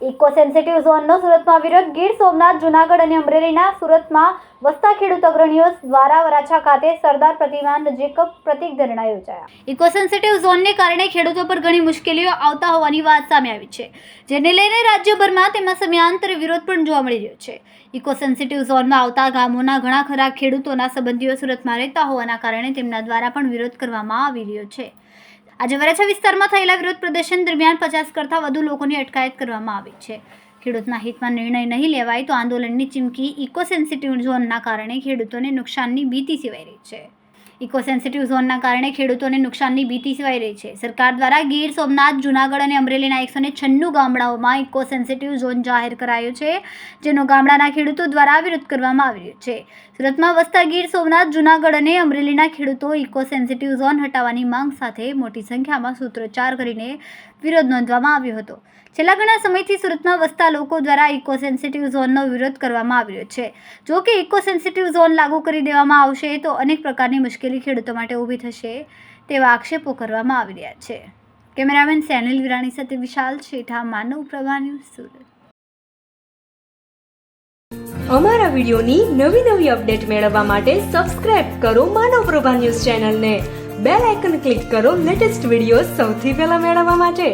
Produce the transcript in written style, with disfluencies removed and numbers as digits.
Eco sensitive ઝોનનો સુરતમાં વિરોધ. ગીર સોમનાથ, જૂનાગઢ અને અમરેલીના સુરતમાં વસતા ખેડૂત અગ્રણીઓ દ્વારા વરાછા ખાતે સરદાર પ્રતિમા નજીક પ્રતિક ધરણા યોજાયા. ઇકો સેન્સિટિવ ઝોનને કારણે ખેડૂતો પર ઘણી મુશ્કેલીઓ આવતા હોવાની વાત સામે આવી છે, જેને લઈને રાજ્યભરમાં તેમાં સમયાંતરે વિરોધ પણ જોવા મળી રહ્યો છે. ઇકો સેન્સિટિવ ઝોનમાં આવતા ગામોના ઘણા ખરા ખેડૂતોના સંબંધીઓ સુરતમાં રહેતા હોવાના કારણે તેમના દ્વારા પણ વિરોધ કરવામાં આવી રહ્યો છે. આજે વરાછા વિસ્તારમાં થયેલા વિરોધ પ્રદર્શન દરમિયાન 50 કરતાં વધુ લોકોની અટકાયત કરવામાં આવી છે. ખેડૂતના હિતમાં નિર્ણય નહીં લેવાય તો આંદોલનની ચીમકી. ઇકો સેન્સિટિવ ઝોનના કારણે ખેડૂતોને નુકસાનની ભીતિ સેવાઈ રહી છે. ઇકો સેન્સિટિવ ઝોનના કારણે ખેડૂતોને નુકસાનની ભીતિ સેવાઈ રહી છે. સરકાર દ્વારા ગીર સોમનાથ, જૂનાગઢ અને અમરેલીના 196 ગામડાઓમાં ઇકો સેન્સિટિવ ઝોન જાહેર કરાયો છે, જેનો ગામડાના ખેડૂતો દ્વારા વિરોધ કરવામાં આવી રહ્યો છે. સુરતમાં વસતા ગીર સોમનાથ, જૂનાગઢ અને અમરેલીના ખેડૂતો ઇકો સેન્સિટિવ ઝોન હટાવવાની માંગ સાથે મોટી સંખ્યામાં સૂત્રોચ્ચાર કરીને વિરોધ નોંધવામાં આવ્યો હતો. છેલ્લા ઘણા સમયથી સુરતમાં વસતા લોકો દ્વારા ઇકો સેન્સિટિવ ઝોનનો વિરોધ કરવામાં આવી રહ્યો છે. જો કે ઇકો સેન્સિટિવ ઝોન લાગુ કરી દેવામાં આવશે તો અનેક પ્રકારની મુશ્કેલી ખેડૂતો માટે ઊભી થશે તેવા આક્ષેપો કરવામાં આવી રહ્યા છે. કેમેરામેન સેનિલ વિરાણી સાથે વિશાલ શેઠા, માનવ પ્રભા ન્યૂઝ, સુરત. અમારા વિડિયોની નવી અપડેટ મેળવવા માટે સબસ્ક્રાઇબ કરો માનવ પ્રભા ન્યૂઝ ચેનલને. બેલ આઇકન ક્લિક કરો લેટેસ્ટ વિડિયો સૌથી પહેલા મેળવવા માટે.